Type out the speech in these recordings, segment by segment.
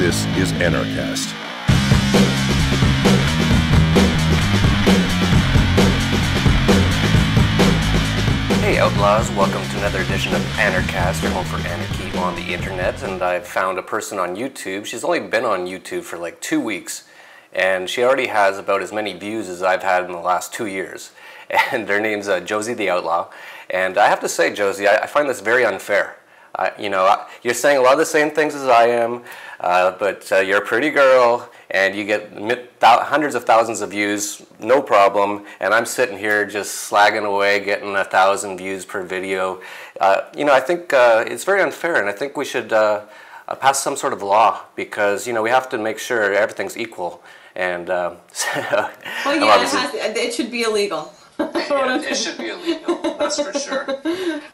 This is Anarchast. Hey Outlaws, welcome to another edition of Anarchast, your home for anarchy on the internet. And I've found a person on YouTube. She's only been on YouTube for like 2 weeks, and she already has about as many views as I've had in the last 2 years. And her name's Josie the Outlaw. And I have to say, Josie, I find this very unfair. You're saying a lot of the same things as I am, but you're a pretty girl, and you get hundreds of thousands of views, no problem, and I'm sitting here just slagging away, getting 1,000 views per video. I think it's very unfair, and I think we should pass some sort of law, because, we have to make sure everything's equal. And well, yeah, it should be illegal. Yeah, it should be illegal, that's for sure.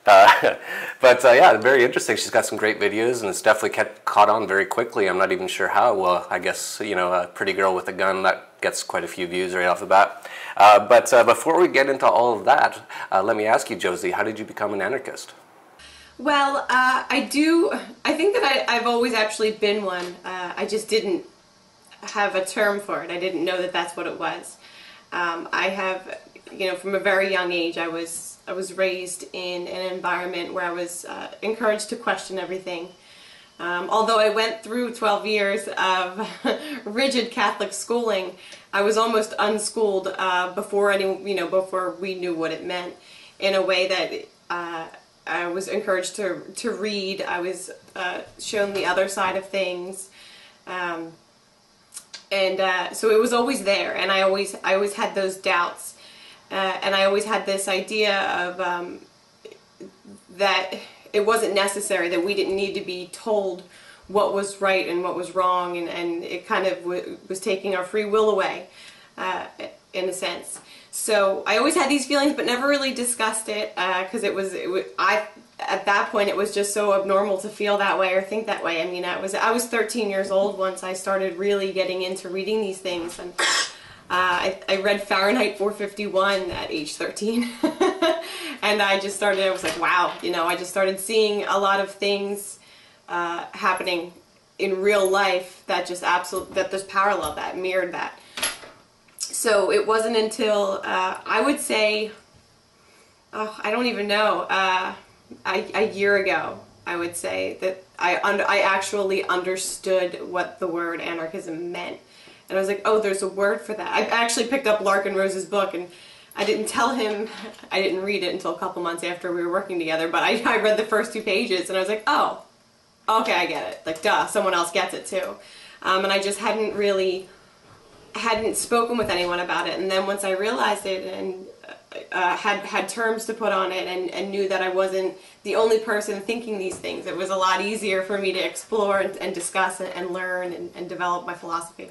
Yeah, very interesting. She's got some great videos, and it's definitely caught on very quickly. I'm not even sure how. Well, I guess, a pretty girl with a gun, that gets quite a few views right off the bat. Before we get into all of that, let me ask you, Josie, how did you become an anarchist? Well, I think that I've always actually been one. I just didn't have a term for it. I didn't know that that's what it was. I have, from a very young age, I was raised in an environment where I was encouraged to question everything. Although I went through 12 years of rigid Catholic schooling, I was almost unschooled before we knew what it meant. In a way that I was encouraged to read. I was shown the other side of things. So it was always there, and I always had those doubts, and I always had this idea of that it wasn't necessary, that we didn't need to be told what was right and what was wrong, and it kind of was taking our free will away, in a sense. So I always had these feelings, but never really discussed it, because at that point it was just so abnormal to feel that way or think that way. I mean, I was 13 years old once I started really getting into reading these things, and I read Fahrenheit 451 at age 13. And I was like, wow, I just started seeing a lot of things happening in real life that just paralleled that, mirrored that. So it wasn't until I would say, I don't even know, a year ago, I would say, that I actually understood what the word anarchism meant. And I was like, oh, there's a word for that. I actually picked up Larkin Rose's book, and I didn't tell him, I didn't read it until a couple months after we were working together, but I read the first 2 pages, and I was like, oh, okay, I get it. Like, duh, someone else gets it too. And I just hadn't spoken with anyone about it. And then once I realized it and had terms to put on it, and knew that I wasn't the only person thinking these things, it was a lot easier for me to explore and discuss and learn and develop my philosophy.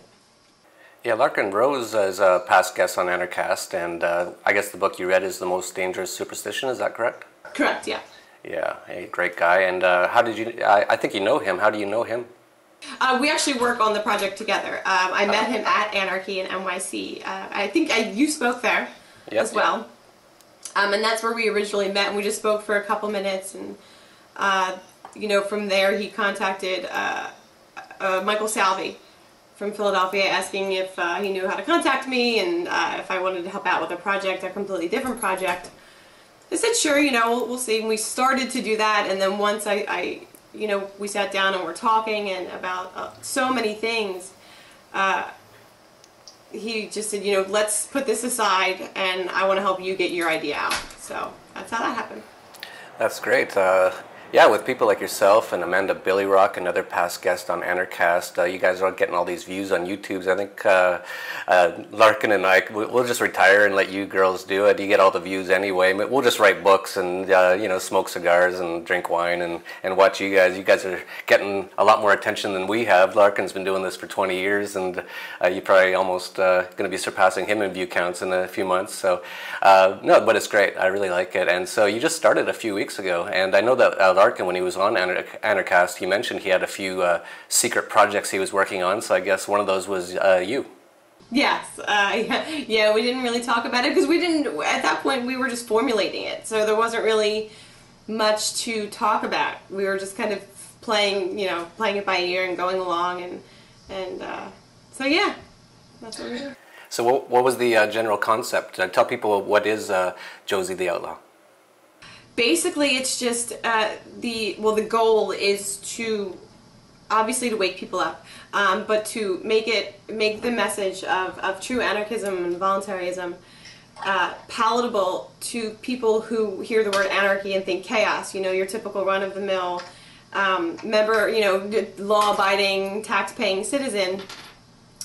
Yeah, Larkin Rose is a past guest on Anarchast, and I guess the book you read is The Most Dangerous Superstition, is that correct? Correct, yeah. Yeah, a great guy. And how did you, I think you know him, how do you know him? We actually work on the project together. I met him at Anarchy in NYC. I think you spoke there as well. And that's where we originally met, and we just spoke for a couple minutes, and from there he contacted Michael Salvi from Philadelphia, asking if he knew how to contact me, and if I wanted to help out with a project, a completely different project. I said, sure, we'll see. And we started to do that, and then once we sat down and were talking and about so many things, he just said, let's put this aside, and I want to help you get your idea out. So that's how that happened. That's great. Yeah, with people like yourself and Amanda Billyrock, another past guest on Anarchast, you guys are getting all these views on YouTube. I think Larkin and I, we'll just retire and let you girls do it. You get all the views anyway. We'll just write books and smoke cigars and drink wine and watch you guys. You guys are getting a lot more attention than we have. Larkin's been doing this for 20 years, and you're probably almost going to be surpassing him in view counts in a few months. So no, but it's great. I really like it. And so you just started a few weeks ago, and I know that Larkin, when he was on Anarchast, he mentioned he had a few secret projects he was working on, so I guess one of those was you. Yes, yeah, we didn't really talk about it, because at that point we were just formulating it, so there wasn't really much to talk about. We were just kind of playing it by ear and going along, and so yeah, that's what we do. So what was the general concept? Tell people, what is Josie the Outlaw? Basically, it's just the goal is to obviously to wake people up, but to make the message of true anarchism and voluntaryism palatable to people who hear the word anarchy and think chaos. You know, your typical run-of-the-mill member, you know, law-abiding, tax-paying citizen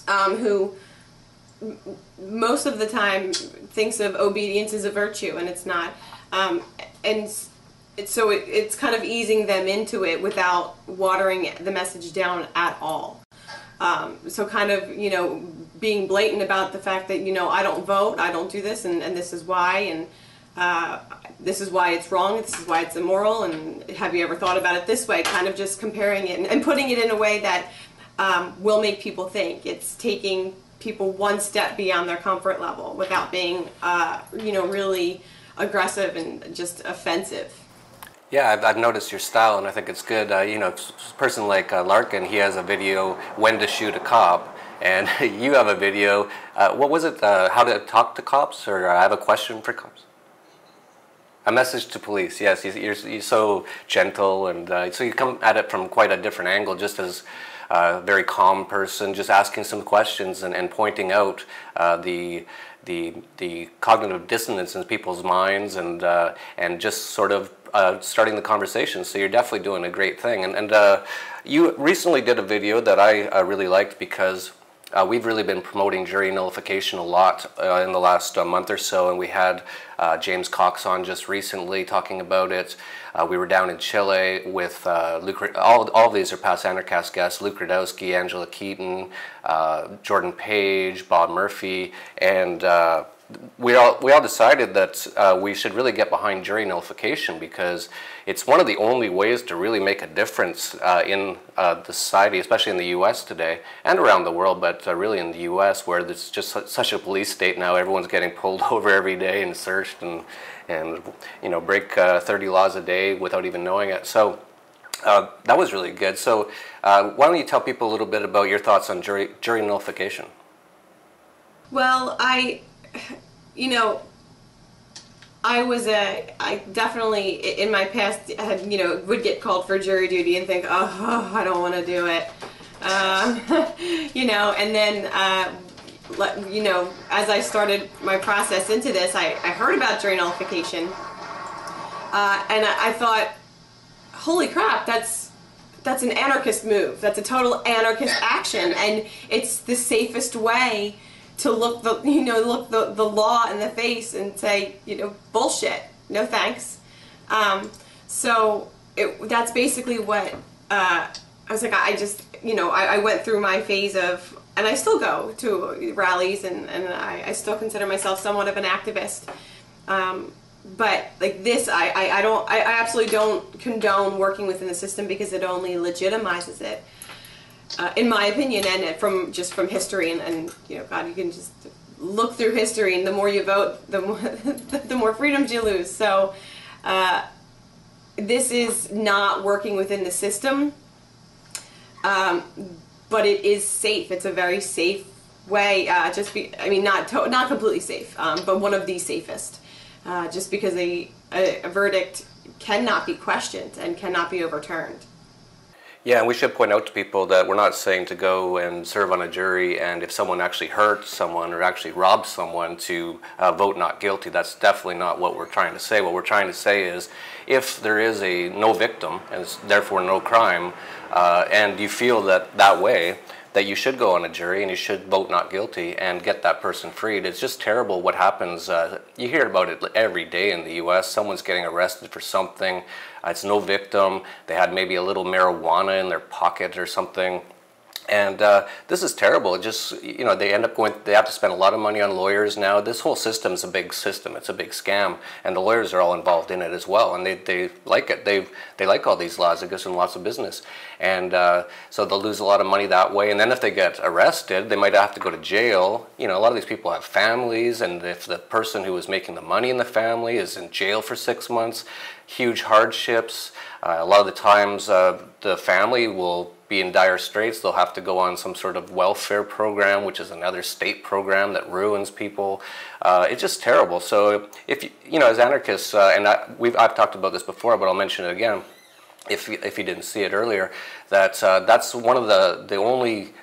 who most of the time thinks of obedience as a virtue, and it's not. So it's kind of easing them into it without watering the message down at all. So kind of, you know, being blatant about the fact that, you know, I don't vote, I don't do this, and this is why, and this is why it's wrong, this is why it's immoral, and have you ever thought about it this way? Kind of just comparing it and putting it in a way that will make people think. It's taking people one step beyond their comfort level without being, you know, really aggressive and just offensive. Yeah, I've noticed your style, and I think it's good. You know, a person like Larkin, he has a video, when to shoot a cop, and you have a video, what was it, how to talk to cops, or I have a question for cops? A message to police, yes. You're so gentle, and so you come at it from quite a different angle, just as a very calm person, just asking some questions and pointing out the cognitive dissonance in people's minds, and just sort of starting the conversation. So you're definitely doing a great thing. And you recently did a video that I really liked, because we've really been promoting jury nullification a lot in the last month or so, and we had James Cox on just recently talking about it. We were down in Chile with all of these are past Anarchast guests: Luke Radowski, Angela Keaton, Jordan Page, Bob Murphy, and we all decided that we should really get behind jury nullification, because it's one of the only ways to really make a difference in the society, especially in the U.S. today and around the world, but really in the U.S., where there's just such a police state now. Everyone's getting pulled over every day and searched, and you know, break 30 laws a day without even knowing it. So that was really good. So why don't you tell people a little bit about your thoughts on jury nullification? Well, you know, I definitely in my past had, you know, would get called for jury duty and think, oh, I don't want to do it, you know, and then you know, as I started my process into this, I heard about jury nullification, and I thought, holy crap, that's an anarchist move. That's a total anarchist action, and it's the safest way to look the law in the face and say, you know, bullshit, no thanks. So that's basically what I was like. I just, you know, I went through my phase of, and I still go to rallies, and I still consider myself somewhat of an activist. But like this, I absolutely don't condone working within the system, because it only legitimizes it. In my opinion, and from history, and you know, God, you can just look through history, and the more you vote, the more freedoms you lose. So this is not working within the system, but it is safe. It's a very safe way. I mean, not completely safe, but one of the safest. Just because a verdict cannot be questioned and cannot be overturned. Yeah, and we should point out to people that we're not saying to go and serve on a jury, and if someone actually hurts someone or actually robs someone, to vote not guilty. That's definitely not what we're trying to say. What we're trying to say is, if there is no victim, and therefore no crime, and you feel that way, that you should go on a jury and you should vote not guilty and get that person freed. It's just terrible what happens. You hear about it every day in the U.S. Someone's getting arrested for something. It's no victim. They had maybe a little marijuana in their pocket or something. And this is terrible. It just, you know, they end up going, they have to spend a lot of money on lawyers now. This whole system is a big system. It's a big scam. And the lawyers are all involved in it as well. And they like it. They like all these laws. It gives them lots of business. And so they'll lose a lot of money that way. And then if they get arrested, they might have to go to jail. You know, a lot of these people have families. And if the person who was making the money in the family is in jail for 6 months, huge hardships. A lot of the times the family will be in dire straits. They'll have to go on some sort of welfare program, which is another state program that ruins people. It's just terrible. So if you know, as anarchists, and I've talked about this before, but I'll mention it again, if you didn't see it earlier, that that's one of the only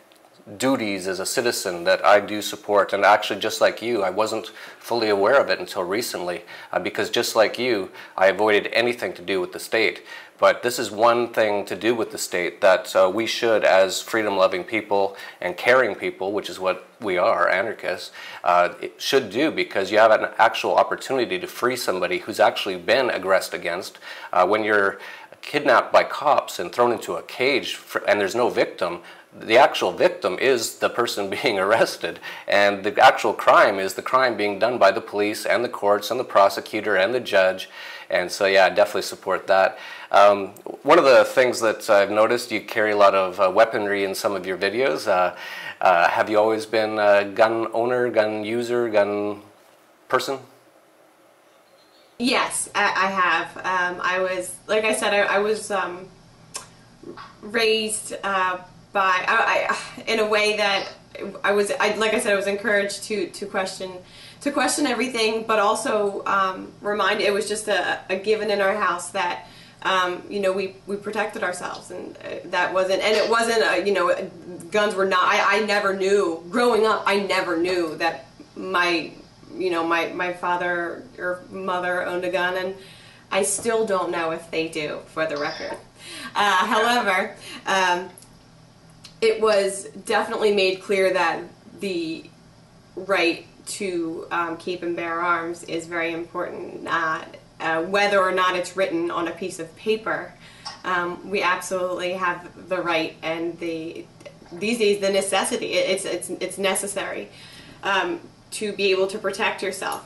duties as a citizen that I do support. And actually, just like you, I wasn't fully aware of it until recently, because just like you, I avoided anything to do with the state. But this is one thing to do with the state that we should, as freedom-loving people and caring people, which is what we are, anarchists, should do, because you have an actual opportunity to free somebody who's actually been aggressed against. When you're kidnapped by cops and thrown into a cage and there's no victim, the actual victim is the person being arrested, and the actual crime is the crime being done by the police and the courts and the prosecutor and the judge. And so, yeah, I definitely support that. One of the things that I've noticed, you carry a lot of weaponry in some of your videos. Have you always been a gun owner, gun user, gun person? Yes, I have. I was, like I said, I was raised by in a way that like I said, I was encouraged to question everything, but also it was just a given in our house that you know, we protected ourselves, and it wasn't you know, guns were not. I never knew growing up. I never knew that my father or mother owned a gun, and I still don't know if they do, for the record. However, it was definitely made clear that the right to keep and bear arms is very important, whether or not it's written on a piece of paper. We absolutely have the right, and these days the necessity. It's necessary to be able to protect yourself.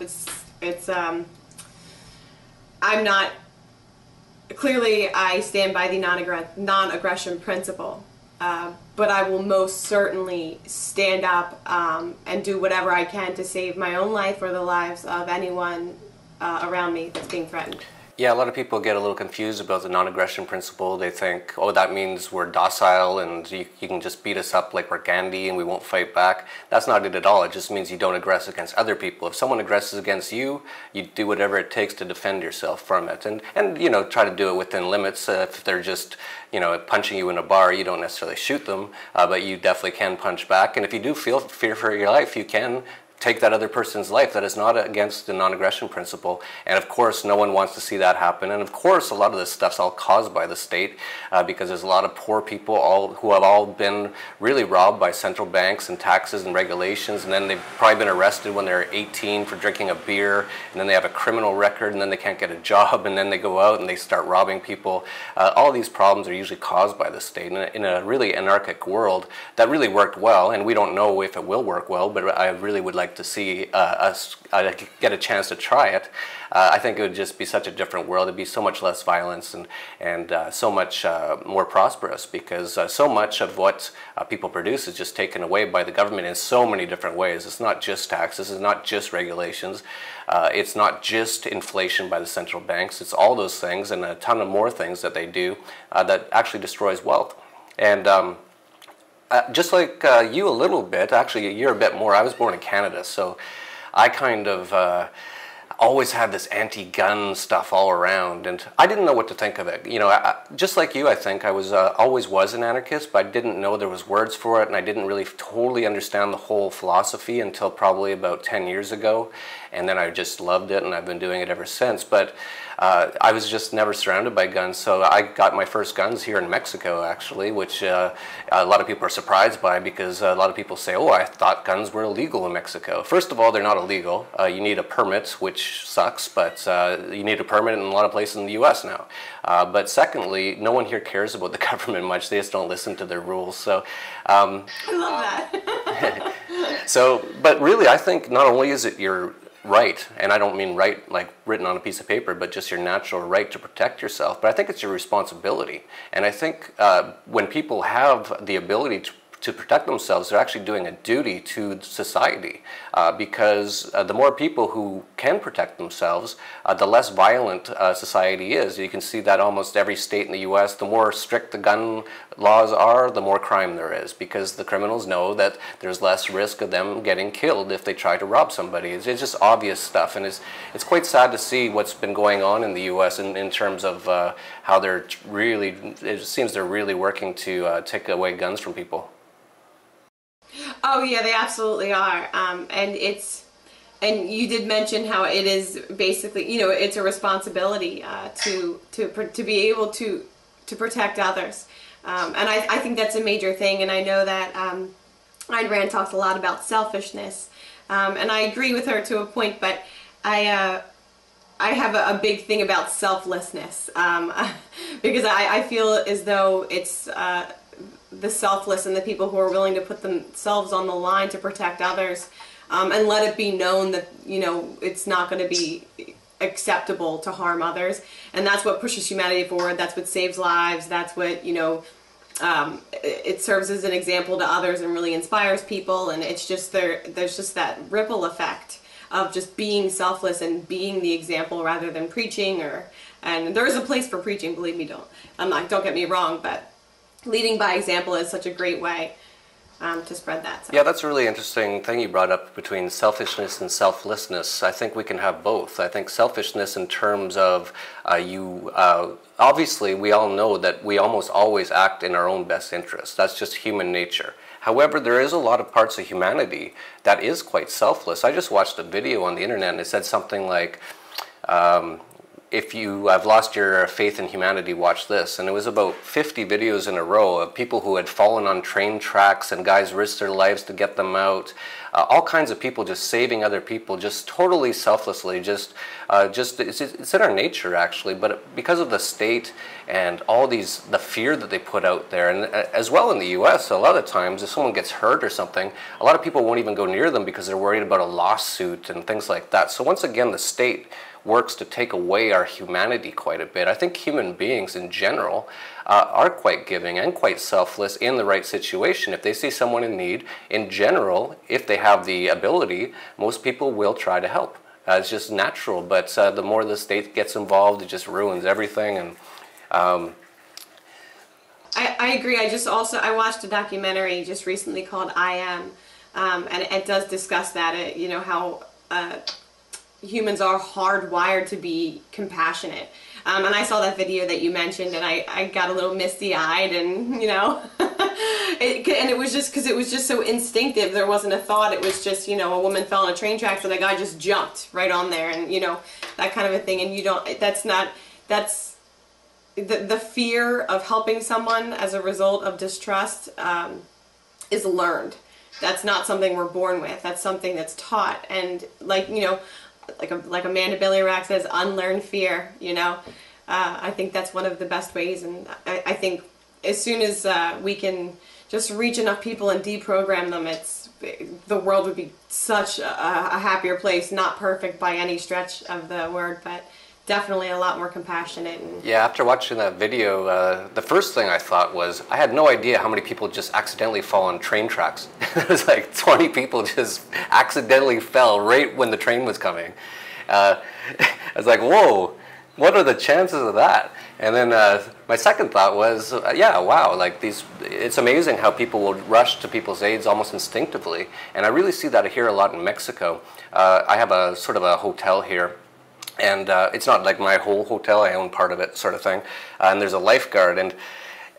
I'm not. Clearly, I stand by the non-aggression principle. But I will most certainly stand up and do whatever I can to save my own life or the lives of anyone around me that's being threatened. Yeah, a lot of people get a little confused about the non-aggression principle. They think, oh, that means we're docile and you can just beat us up like we're Gandhi and we won't fight back. That's not it at all. It just means you don't aggress against other people. If someone aggresses against you, you do whatever it takes to defend yourself from it. And you know, try to do it within limits. If they're just, you know, punching you in a bar, you don't necessarily shoot them, but you definitely can punch back. And if you do feel fear for your life, you can take that other person's life. That is not against the non-aggression principle. And of course, no one wants to see that happen. And of course, a lot of this stuff's all caused by the state, because there's a lot of poor people who have all been really robbed by central banks and taxes and regulations. And then they've probably been arrested when they're 18 for drinking a beer. And then they have a criminal record, and then they can't get a job. And then they go out and they start robbing people. All these problems are usually caused by the state. In a really anarchic world, that really worked well. And we don't know if it will work well, but I really would like to see us get a chance to try it. I think it would just be such a different world. It'd be so much less violence and so much more prosperous, because so much of what people produce is just taken away by the government in so many different ways. It's not just taxes, it's not just regulations, it's not just inflation by the central banks. It's all those things and a ton of more things that they do that actually destroys wealth. And just like you a little bit, actually you're a bit more. I was born in Canada, so I kind of always had this anti-gun stuff all around, and I didn't know what to think of it. You know, just like you, I think I was always was an anarchist, but I didn't know there was words for it, and I didn't really totally understand the whole philosophy until probably about 10 years ago, and then I just loved it, and I've been doing it ever since. But I was just never surrounded by guns, so I got my first guns here in Mexico, actually, which a lot of people are surprised by, because a lot of people say, oh, I thought guns were illegal in Mexico. First of all, they're not illegal. You need a permit, which sucks, but you need a permit in a lot of places in the U.S. now. But secondly, no one here cares about the government much. They just don't listen to their rules. So I love that. But really, I think not only is it your right, and I don't mean right like written on a piece of paper, but just your natural right to protect yourself, but I think it's your responsibility. And I think when people have the ability to protect themselves, they're actually doing a duty to society, because the more people who can protect themselves, the less violent society is. You can see that almost every state in the U.S., the more strict the gun laws are, the more crime there is, because the criminals know that there's less risk of them getting killed if they try to rob somebody. It's just obvious stuff, and it's quite sad to see what's been going on in the U.S. in terms of how they're really, it seems they're really working to take away guns from people. Oh yeah, they absolutely are, and you did mention how it is basically, you know, it's a responsibility to be able to protect others, and I think that's a major thing. And I know that Ayn Rand talks a lot about selfishness, and I agree with her to a point, but I have a big thing about selflessness, because I feel as though it's the selfless and the people who are willing to put themselves on the line to protect others, and let it be known that, you know, it's not going to be acceptable to harm others, and that's what pushes humanity forward. That's what saves lives. That's what, you know, it serves as an example to others and really inspires people. And it's just there's just that ripple effect of just being selfless and being the example rather than preaching. And there is a place for preaching, believe me. Don't get me wrong, but leading by example is such a great way to spread that. So. Yeah, that's a really interesting thing you brought up between selfishness and selflessness. I think we can have both. I think selfishness in terms of obviously we all know that we almost always act in our own best interest. That's just human nature. However, there is a lot of parts of humanity that is quite selfless. I just watched a video on the internet and it said something like, if you have lost your faith in humanity, watch this. And it was about 50 videos in a row of people who had fallen on train tracks and guys risked their lives to get them out. All kinds of people just saving other people, just totally selflessly. It's in our nature, actually. But because of the state and all the fear that they put out there, and as well in the U.S., a lot of times if someone gets hurt or something, a lot of people won't even go near them because they're worried about a lawsuit and things like that. So once again, the state works to take away our humanity quite a bit. I think human beings in general are quite giving and quite selfless in the right situation. If they see someone in need, in general, if they have the ability, most people will try to help. It's just natural, but the more the state gets involved, it just ruins everything. And I agree. I watched a documentary just recently called I Am, and it does discuss that, you know, how humans are hardwired to be compassionate. And I saw that video that you mentioned, and I got a little misty-eyed, and, you know, and it was just because it was just so instinctive. There wasn't a thought. It was just, you know, a woman fell on a train tracks and a guy just jumped right on there, and, you know, that kind of a thing. And you don't, that's the fear of helping someone as a result of distrust is learned. That's not something we're born with. That's something that's taught. And, like, you know, like Amanda Billy-Rack says, unlearn fear, you know. I think that's one of the best ways, and I think as soon as we can just reach enough people and deprogram them, the world would be such a happier place. Not perfect by any stretch of the word, but definitely a lot more compassionate. Yeah, after watching that video, the first thing I thought was, I had no idea how many people just accidentally fall on train tracks. It was like 20 people just accidentally fell right when the train was coming. I was like, whoa, what are the chances of that? And then my second thought was, yeah, wow, like it's amazing how people will rush to people's aids almost instinctively. And I really see that here a lot in Mexico. I have a sort of a hotel here. And it's not like my whole hotel, I own part of it, sort of thing. And there's a lifeguard and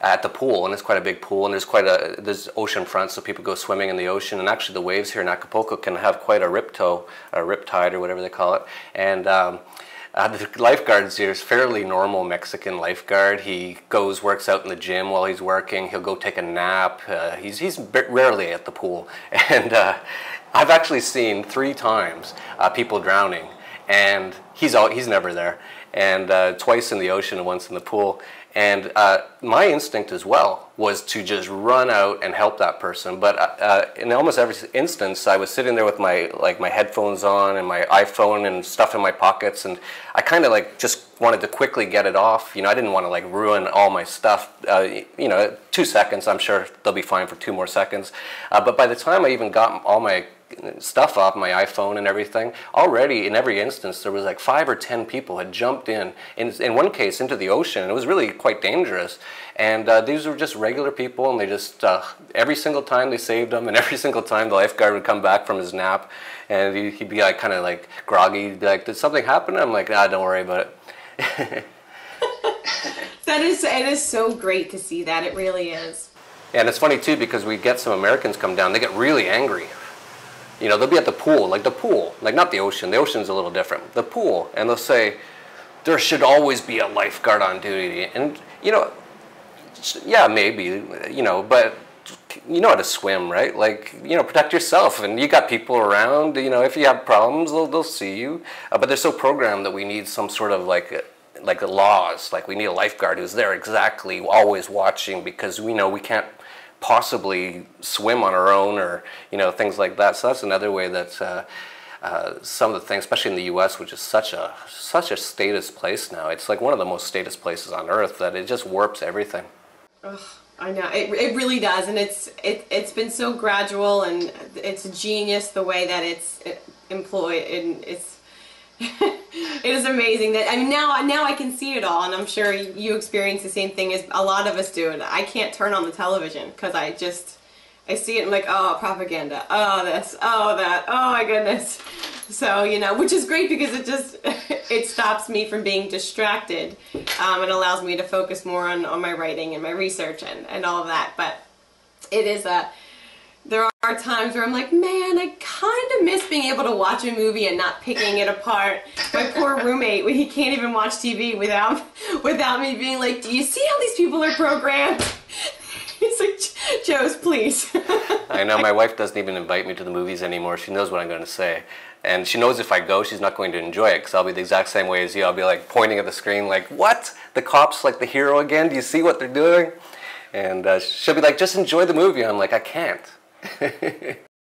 at the pool, and it's quite a big pool, and there's ocean front, so people go swimming in the ocean. And actually the waves here in Acapulco can have quite a riptide or whatever they call it. And The lifeguard's here is fairly normal Mexican lifeguard. He works out in the gym while he's working. He'll go take a nap. He's rarely at the pool. And I've actually seen 3 times people drowning, and he's never there. And twice in the ocean and once in the pool. And my instinct as well was to just run out and help that person. But in almost every instance, I was sitting there with my headphones on and my iPhone and stuff in my pockets, and I kind of just wanted to quickly get it off. I didn't want to ruin all my stuff. 2 seconds, I'm sure they'll be fine for 2 more seconds. But by the time I even got all my stuff off my iPhone and everything, already in every instance there was 5 or 10 people had jumped in one case into the ocean, and it was really quite dangerous. And these were just regular people, and they just every single time they saved them, and every single time the lifeguard would come back from his nap, and he'd be kind of groggy. He'd be like, "Did something happen?" I'm like, "Ah, don't worry about it." It is so great to see that. It really is. Yeah, and it's funny too, because we get some Americans come down, they get really angry. They'll be at the pool, not the ocean. The ocean's a little different. The pool, and they'll say, there should always be a lifeguard on duty. And, yeah, maybe, but you know how to swim, right? Protect yourself. And you got people around, if you have problems, they'll see you. But they're so programmed that we need some sort of laws. We need a lifeguard who's there exactly, always watching, because we know we can't possibly swim on our own, or things like that. So that's another way that some of the things, especially in the U.S., which is such a statist place now, it's one of the most statist places on earth, that it just warps everything. Ugh, I know, it really does, and it's been so gradual, and it's genius the way that it's employed, and it is amazing that, now I can see it all, and I'm sure you experience the same thing as a lot of us do. And I can't turn on the television because I see it and I'm like, oh, propaganda, oh this, oh that, oh my goodness. So, which is great, because it stops me from being distracted, and allows me to focus more on my writing and my research and all of that. But it is there are times where I'm like, man, I kind of miss being able to watch a movie and not picking it apart. My poor roommate, he can't even watch TV without me being like, do you see how these people are programmed? He's like, Joes, please. I know, my wife doesn't even invite me to the movies anymore. She knows what I'm going to say. And she knows if I go, she's not going to enjoy it, because I'll be the exact same way as you. I'll be pointing at the screen what? The cop's the hero again? Do you see what they're doing? And she'll be like, just enjoy the movie. I'm like, I can't.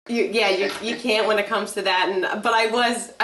You can't when it comes to that. But I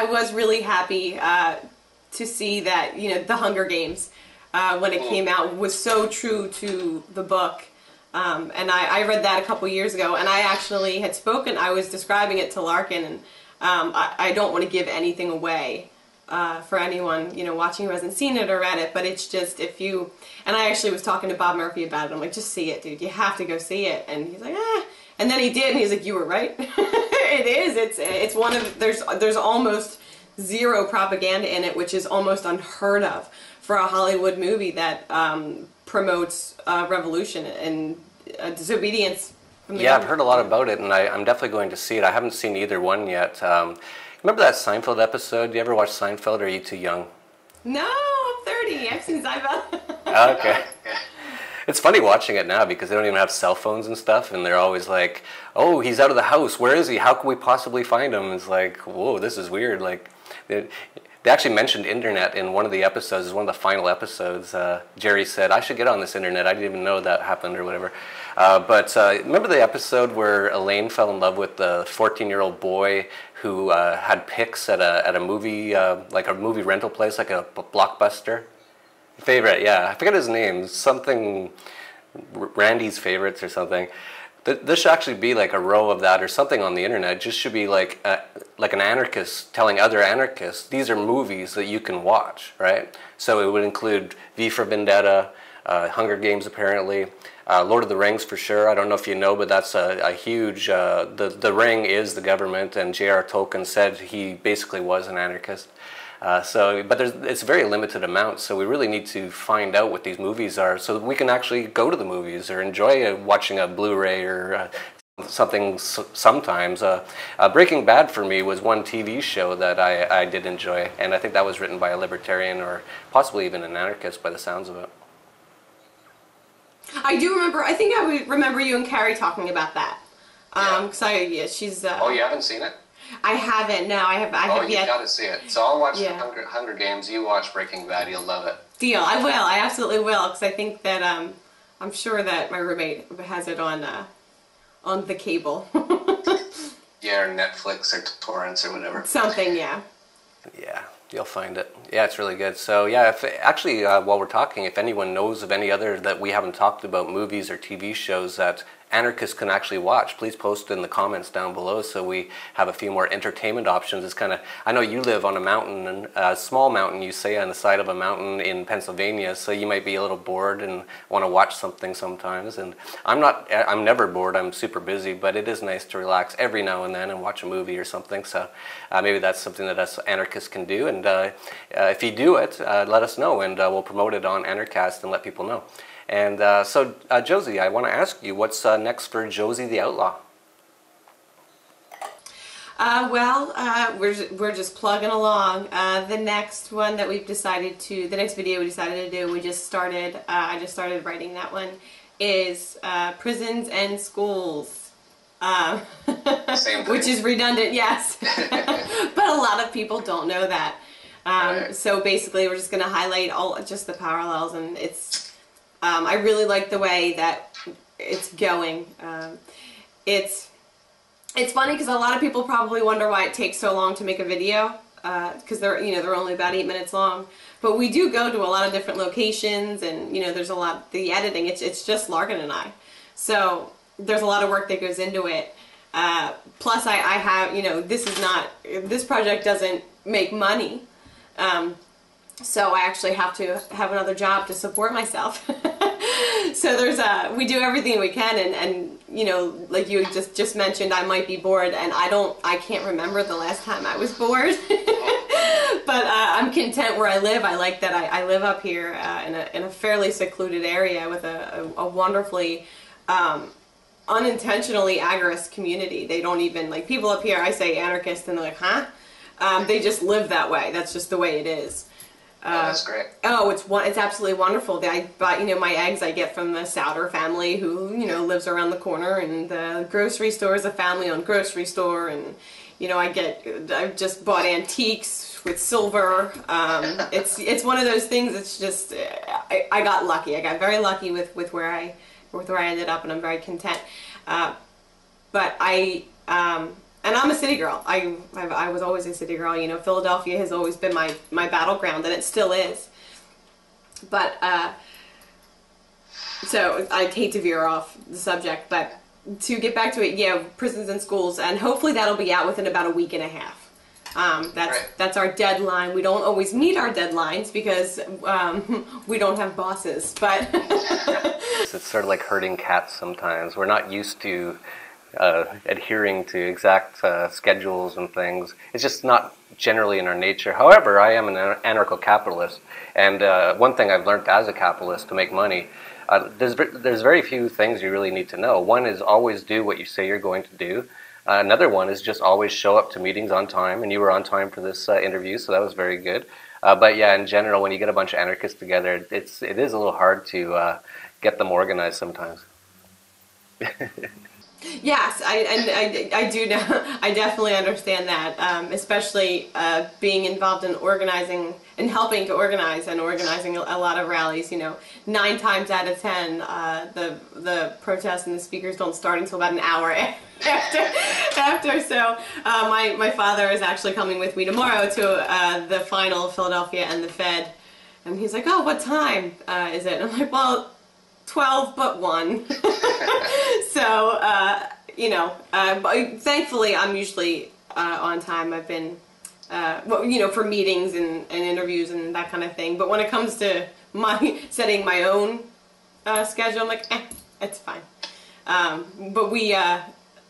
was really happy to see that the Hunger Games, when it came out, was so true to the book. And I read that a couple years ago, and I actually had spoken. I was describing it to Larkin, and I don't want to give anything away for anyone watching who hasn't seen it or read it. But it's just, and I actually was talking to Bob Murphy about it. I'm like, just see it, dude. You have to go see it. And he's like, ah. And then he did, and he's like, you were right. It is. It's one of, there's almost zero propaganda in it, which is almost unheard of for a Hollywood movie that promotes revolution and disobedience from the government. I've heard a lot about it, and I'm definitely going to see it. I haven't seen either one yet. Remember that Seinfeld episode? Do you ever watch Seinfeld, or are you too young? No, I'm 30. I've seen Seinfeld. Okay. It's funny watching it now, because they don't even have cell phones and stuff, and they're always like, oh, he's out of the house. Where is he? How can we possibly find him? It's like, whoa, this is weird. They actually mentioned internet in one of the episodes. It's one of the final episodes. Jerry said, I should get on this internet. I didn't even know that happened or whatever. But remember the episode where Elaine fell in love with the 14-year-old boy who had pics at a movie, like a movie rental place, like a Blockbuster? Favorite, yeah. I forget his name. Something, Randy's Favorites or something. There should actually be a row of that or something on the internet. It just should be like an anarchist telling other anarchists, these are movies that you can watch, right? So it would include V for Vendetta, Hunger Games apparently, Lord of the Rings for sure. I don't know if you know, but that's a huge, the ring is the government, and J.R. Tolkien said he basically was an anarchist. But it's a very limited amount, so we really need to find out what these movies are so that we can actually go to the movies or enjoy watching a Blu-ray or something sometimes. Breaking Bad for me was one TV show that I did enjoy, and I think that was written by a libertarian or possibly even an anarchist by the sounds of it. I do remember, I think I would remember you and Carrie talking about that. Cause she's... Oh, you haven't seen it? I haven't, no, I have you yet. gotta see it. So I'll watch the Hunger Games, you watch Breaking Bad, you'll love it. Deal, I will, I absolutely will, because I think that, I'm sure that my roommate has it on the cable. Yeah, or Netflix or torrents or whatever. Something, yeah. Yeah, you'll find it. Yeah, it's really good. So yeah, actually, while we're talking, if anyone knows of any other that we haven't talked about, movies or TV shows that anarchists can actually watch, please post in the comments down below so we have a few more entertainment options. It's kind of, I know you live on a mountain, a small mountain, you say, on the side of a mountain in Pennsylvania, so you might be a little bored and want to watch something sometimes. And I'm never bored, I'm super busy, but it is nice to relax every now and then and watch a movie or something. So maybe that's something that us anarchists can do. And if you do it, let us know, and we'll promote it on Anarchast and let people know. And so, Josie, I want to ask you, what's next for Josie the Outlaw? We're just plugging along. The next one that we've decided to, the next video we decided to do, we just started, I just started writing that one, is prisons and schools. Same thing. Which is redundant, yes. But a lot of people don't know that. Right. So basically we're just going to highlight just the parallels, and it's, I really like the way that it's going. It's funny because a lot of people probably wonder why it takes so long to make a video, because they're only about 8 minutes long. But we do go to a lot of different locations, and there's a lot, the editing. It's just Larkin and I, so there's a lot of work that goes into it. Plus I have, this project doesn't make money. So I actually have to have another job to support myself. So we do everything we can, and like you just mentioned, I might be bored, and I can't remember the last time I was bored. But I'm content where I live. I like that I live up here in a fairly secluded area with a wonderfully unintentionally agorist community. They don't even, like, people up here, I say anarchist, and they're like, huh? They just live that way. That's just the way it is. That's great. Oh, it's absolutely wonderful. I bought, my eggs I get from the Souter family, who, lives around the corner, and the grocery store is a family-owned grocery store, and, I've just bought antiques with silver. It's one of those things. It's just, I got lucky. I got very lucky with where I ended up, and I'm very content. And I'm a city girl. I was always a city girl. Philadelphia has always been my battleground, and it still is. But, so I'd hate to veer off the subject, but to get back to it, yeah, prisons and schools, and hopefully that'll be out within about a week and a half. That's our deadline. We don't always meet our deadlines because we don't have bosses, but... It's sort of like herding cats sometimes. We're not used to adhering to exact schedules and things. It's just not generally in our nature. However, I am an anarcho-capitalist, and one thing I've learned as a capitalist to make money, there's very few things you really need to know. One is always do what you say you're going to do. Another one is just always show up to meetings on time, and you were on time for this interview, so that was very good. But yeah, in general, when you get a bunch of anarchists together, it is a little hard to get them organized sometimes. Yes, I do know. I definitely understand that, especially being involved in organizing and helping to organize and organizing a lot of rallies. 9 times out of 10, the protests and the speakers don't start until about an hour after. So my father is actually coming with me tomorrow to the final Philadelphia and the Fed, and he's like, "Oh, what time is it?" And I'm like, "Well, 12 but 1." So, thankfully I'm usually on time. I've been, for meetings and interviews and that kind of thing. But when it comes to setting my own schedule, I'm like, it's fine. But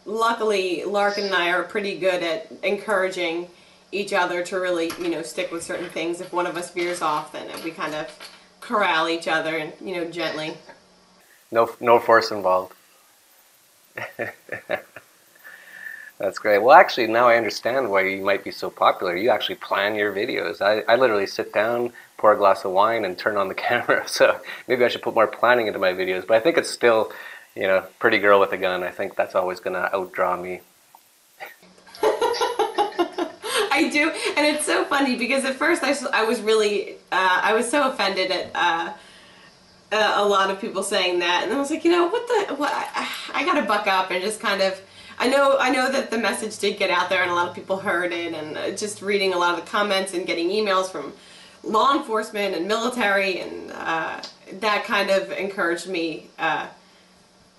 luckily, Larkin and I are pretty good at encouraging each other to really, stick with certain things. If one of us veers off, then we kind of corral each other and, gently. No force involved. That's great. Well, actually, now I understand why you might be so popular. You actually plan your videos. I literally sit down, pour a glass of wine, and turn on the camera. So maybe I should put more planning into my videos. But I think it's still, you know, pretty girl with a gun. I think that's always going to outdraw me. I do, and it's so funny because at first I was really, I was so offended at a lot of people saying that, and I was like, you know, I gotta buck up and just kind of, I know that the message did get out there and a lot of people heard it, and just reading a lot of the comments and getting emails from law enforcement and military, and that kind of encouraged me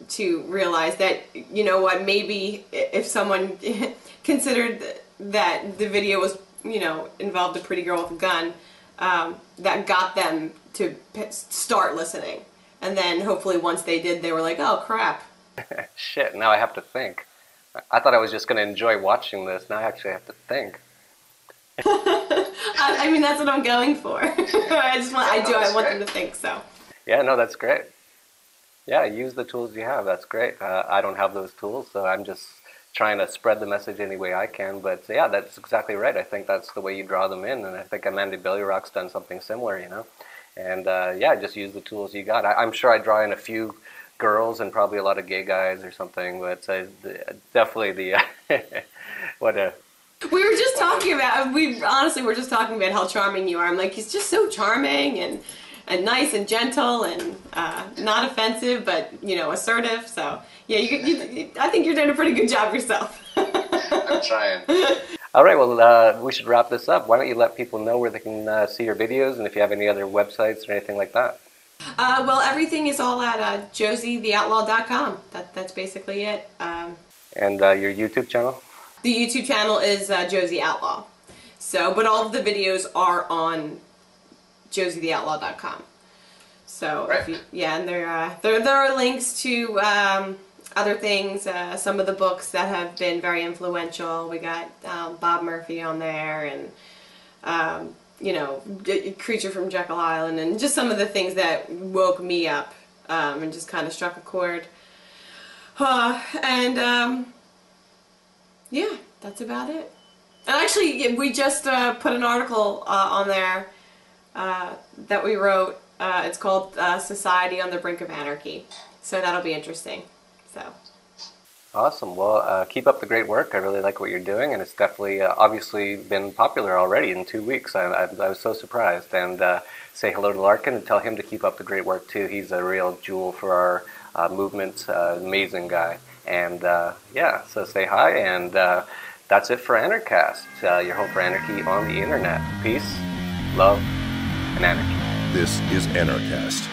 to realize that, you know what, maybe if someone considered that the video was, you know, involved a pretty girl with a gun, that got them to start listening. And then hopefully once they did, they were like, oh crap. Shit, now I have to think. I thought I was just going to enjoy watching this. Now I actually have to think. I mean, that's what I'm going for. I want them to think so. Yeah, no, that's great. Yeah, use the tools you have. That's great. I don't have those tools, so I'm just trying to spread the message any way I can. But yeah, that's exactly right. I think that's the way you draw them in, and I think Amanda Billyrock's done something similar, you know. And yeah, just use the tools you got. I'm sure I draw in a few girls and probably a lot of gay guys or something, but definitely the what a. We were just talking about. We honestly were just talking about how charming you are. I'm like, he's just so charming and nice and gentle and not offensive, but you know, assertive. So yeah, I think you're doing a pretty good job yourself. I'm trying. All right, well, we should wrap this up. Why don't you let people know where they can see your videos, and if you have any other websites or anything like that? Well, everything is all at josietheoutlaw.com. That's basically it. And your YouTube channel? The YouTube channel is Josie Outlaw. So, but all of the videos are on josietheoutlaw.com. So, right. If you, yeah, and there are links to other things, some of the books that have been very influential. We got Bob Murphy on there, and you know, Creature from Jekyll Island, and just some of the things that woke me up and just kind of struck a chord. Yeah, that's about it. And actually, we just put an article on there that we wrote. It's called Society on the Brink of Anarchy. So that'll be interesting. So. Awesome. Well, keep up the great work. I really like what you're doing, and it's definitely obviously been popular already in 2 weeks. I was so surprised. And say hello to Larkin and tell him to keep up the great work too. He's a real jewel for our movement. Amazing guy. And yeah, so say hi, and that's it for Anarchast, your home for anarchy on the internet. Peace, love, and anarchy. This is Anarchast.